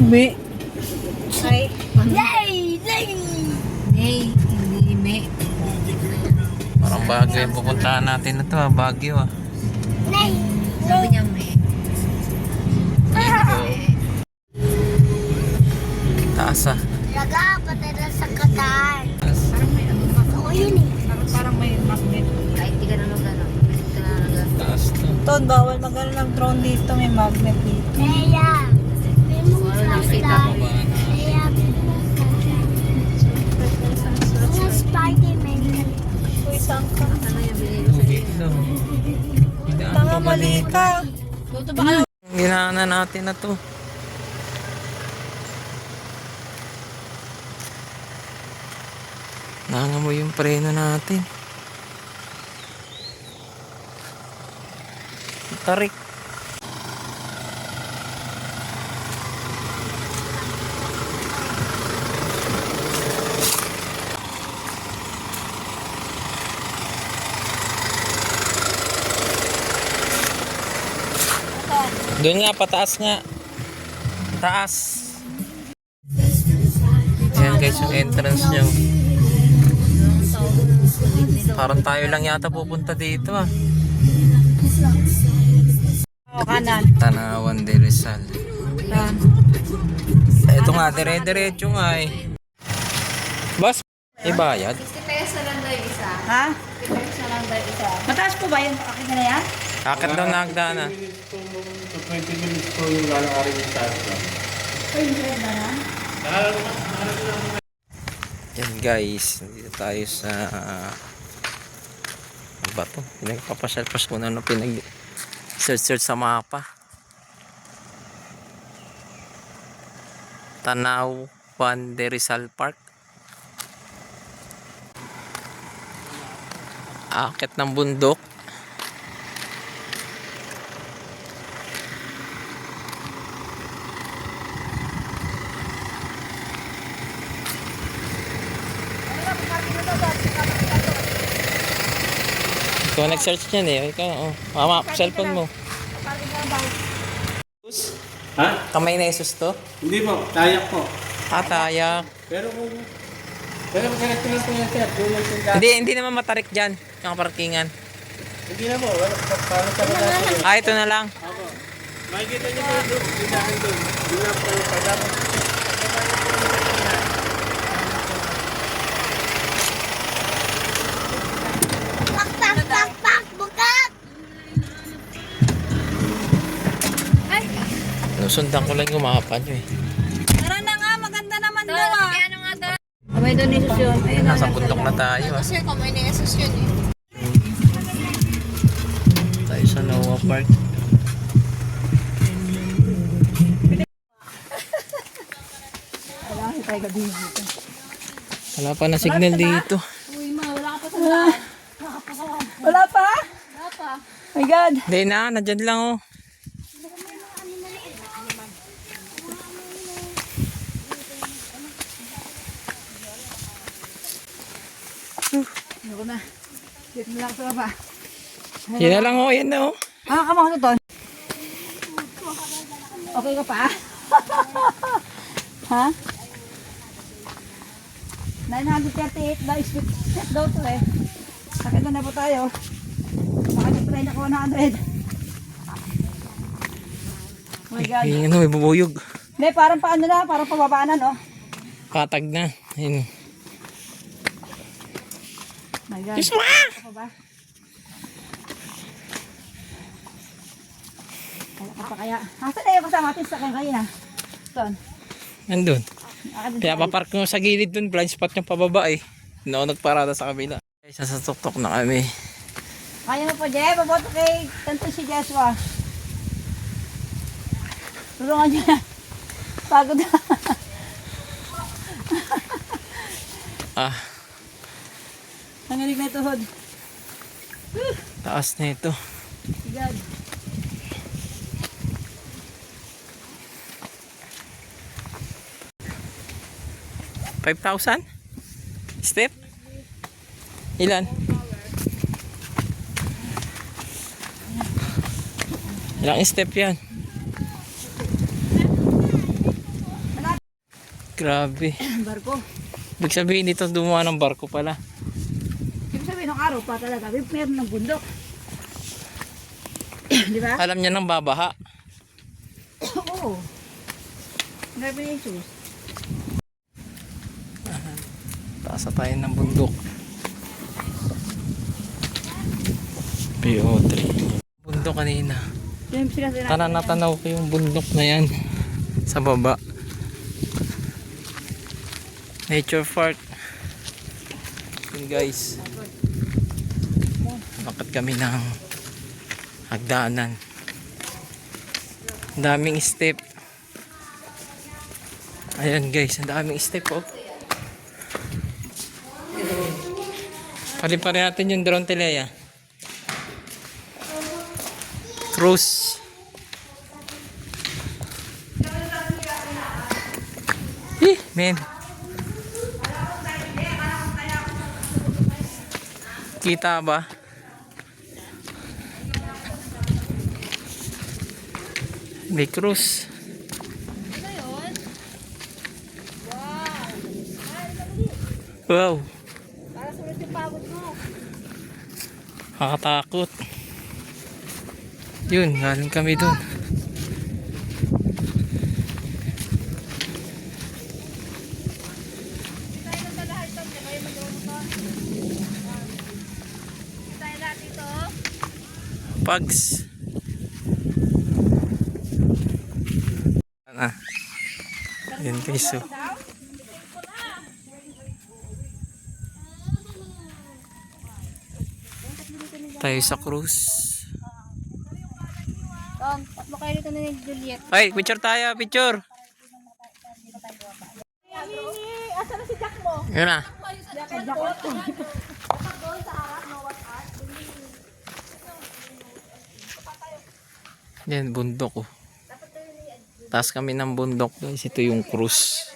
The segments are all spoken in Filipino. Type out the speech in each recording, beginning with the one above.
Me. Ay. Yay! Yay! May. Hindi may. Parang Baguio yung pupuntahan natin na to, Baguio ah. Sabi niya may. Taas ah. Laga, patay na sa kataan. Parang may ano pa. Oo, yun eh. Parang may magnet. Ay, hindi ka na mag-ano. Hindi ka na mag-ano. Taas to. Ton, bawal magano ng drone dito. May magnet dito. Kaya, may mga Wala nakita ko. Kaya, mga Spider-Man. Uy, saan ka? Ano yung binili ko Tubig sa'yo? daw. Hindi ano Tanga, pa ba mali dito? ka. Tuto ba kayo? Ginana natin na to. Nangamoy yung preno natin. Tarik. Doon nga, pataas nga. Taas. Ayan guys, yung entrance nyo. Parang tayo lang yata pupunta dito ah. Kanan. Tanawan de Rizal. Yan. Ito nga, dire-diretso nga eh. Boss, ibayad? 60 pesos lang daw yung isa. Ha? 60 pesos lang daw yung isa. Mataas po ba yun? Akin na yan? Akit daw na hagdan ah. 20 minutes po yung lalakarin yung start lang. Yan guys, nandito tayo sa ano ba to? Pinagpapasyal-pas ko na pinag-search sa mapa. Tanawan de Rizal Park. Akit ng bundok. Ikaw nag-search niyan eh. Ikaw, oh. Mama, cellphone mo. Ha? Kamay na Jesus to? Hindi po, tayak po. Tayak. Pero kung... Pero connect lang po yan sir. Kung nagsinda. Hindi naman matarik dyan. Yung parkingan. Hindi na po. Paano sa mga Ito na lang. Ako. Makikita niyo po doon. Hindi namin doon. Hindi na po. Pagdapat. Pak, pak, pak, pak, bukat! Nusundan ko lang yung mapa nyo eh. Tara na nga, maganda naman daw ah. Ano nga daw? May donations yun. Ayun na. Nasa bundok na tayo ah. Sir, kung may nesos yun eh. Tayo sa Noah Park. Wala pa na signal dito. Wala pa? My God. Hindi na, nandyan lang oh. Ayoko na. Dito na lang sa baba. Yan na lang oh, yan na oh. Kamang ko, Ton. Okay ka pa? Ha? 938 na speed set daw to eh. Sakit na po tayo. Makatipray na ko 100. Oh my God. Yung ano, may bubuyog. Hindi, parang paano na, parang pababaan na, no? Katag na. Ayun. My God. Diyos mo ah! Ako ba? Kaya ka pa kaya. Asan na yung kasama natin sa kanina? Ton. Nandun. Akin din Kaya sa papark ko sa gilid dun, blind spot yung pababa eh. Noon nagparada sa kabila. Sa tuktok na kami. Kaya mo pa, Jeff. Paboto kay Tanto si Joshua. Tulungan niya na. Pagod na. Ah, Nanginig na yung tuhod. Taas na ito. Yan. $5,000 step. Ilan? Ilang step yan? Grabe. Barko. Ibig sabihin dito dumaan ng barko pala. Ibig sabihin ng araw pa talaga. Meron ng bundok. Di ba? Alam niya nang babaha. Oo. Grabe yung sus. Taas na tayo ng bundok. PO3. Bundok kanina. Yung sila sila. Tara natanaw ko yung bundok na yan. Sa baba. Nature Park. Yun guys. Bakit kami ng hagdanan. Ang daming step. Ayan guys, ang daming step oh. Pari-pari natin yung drone teleya. Cruise. Men. Kita ba? May cruise. Wow. Para sulit yung pagod mo. Nakakatakot. Yun, galing kami dun. Pugs. Ah. Yan guys. So. Tayo sa cruise. Tom, tatlo kayo dito ni Juliet. Ay, picture tayo, picture. Asan na si Jack mo? Yun na. Yan, bundok oh. Taas kami ng bundok guys. Ito yung cruise.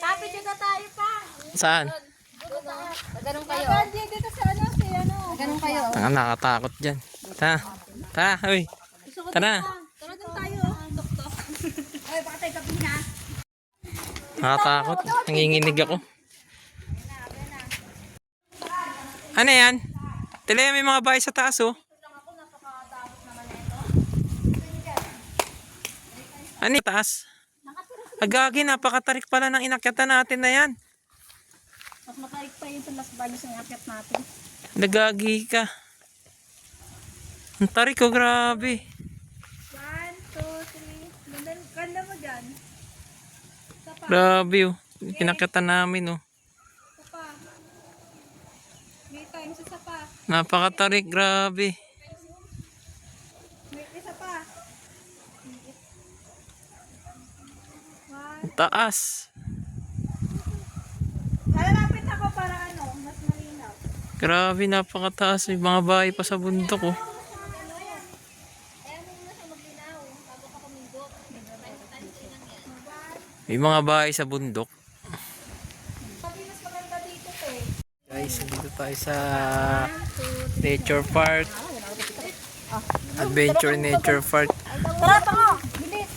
Papi, dito tayo pa. Saan? Ganun kayo. Dito sa ano, si ano. Ganun kayo. Ang nakatakot dyan. Tara. Tara, uy. Tara. Tara doon tayo. Ay, baka tayo kapi na. Nakatakot. Nanginginig ako. Ano yan? Tila may mga bahay sa taas oh. Ano yung taas? Agagi, napakatarik pala ng inakyatan natin na yan. Mas matarik pa yun sa Las Baños ang akyat natin. Nagagi ka. Ang tarik ko, grabe. 1, 2, 3. Ganda mo dyan. Grabe oh. Pinakyatan namin oh. Sapa. May time sa sapa. Napakatarik, grabe. May isa pa. Ang taas. Lalapit ako para ano, mas malinaw. Grabe, napakataas. May mga bahay pa sa bundok oh. May mga bahay sa bundok. Guys, dito tayo sa Nature Park. Adventure Nature Park. Tara, tango! Bilis!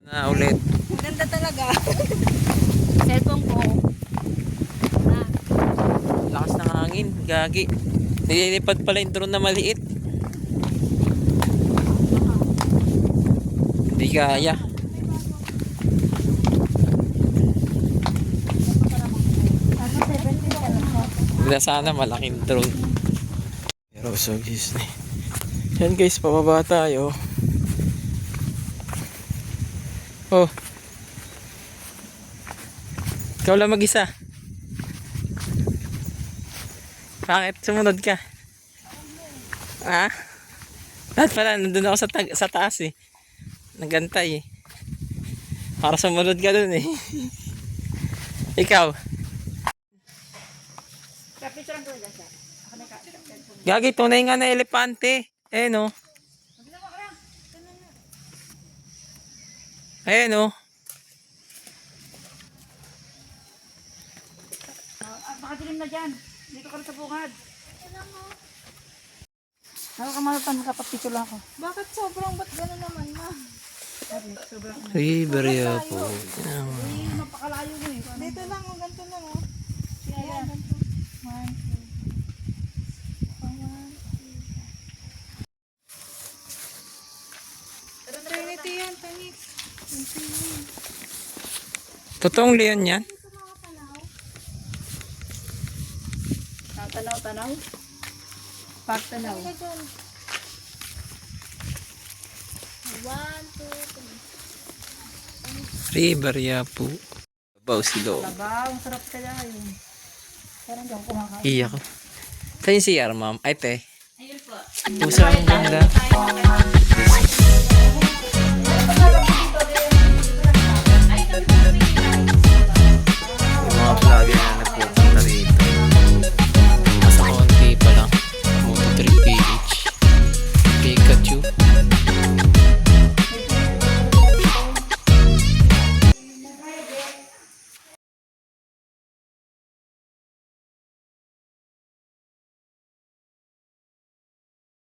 Na ulit. Ganda talaga. Cellphone ko. Lakas ng hangin, gagi. Nililipad pala yung drone na maliit. Hindi kaya. Wala sana malaking drone. Pero so guys. Yan guys, pababa tayo. Oh, Ikaw lang mag-isa. Bakit? Sumunod ka. Ha? Lahat pala, nandun ako sa taas eh. Nagantay eh. Para sumunod ka dun eh. Ikaw. Kapicturean ko dyan siya. Ako na Gagi, tunay nga na elepante. Eh no. Ayan o. Makadilim na dyan. Dito ka na sa bungad. Nakakamalitan kapag-picture lang ako. Bakit sobrang ba't gano'n naman, ma? Sobrang Riberia po. mapakalayo mo eh. Dito lang, oh, ganito lang, oh. Ayan, ganito. 1, 2. Trinity yan, Phoenix. Totoong Leon yan? Tanaw-tanaw. Pagtanaw. Halika dyan. 1, 2, 3. Riberia po. Babaw si Lo. Labaw, sarap kaya yun. Parang di ako kumakain. Iya ko. Saan yung CR, ma'am? Ay, te. Pusa ang ganda. Yung mga vlogger na nagpupunta rito. Nasa konti pa lang. Moto3 PH. Pikachu.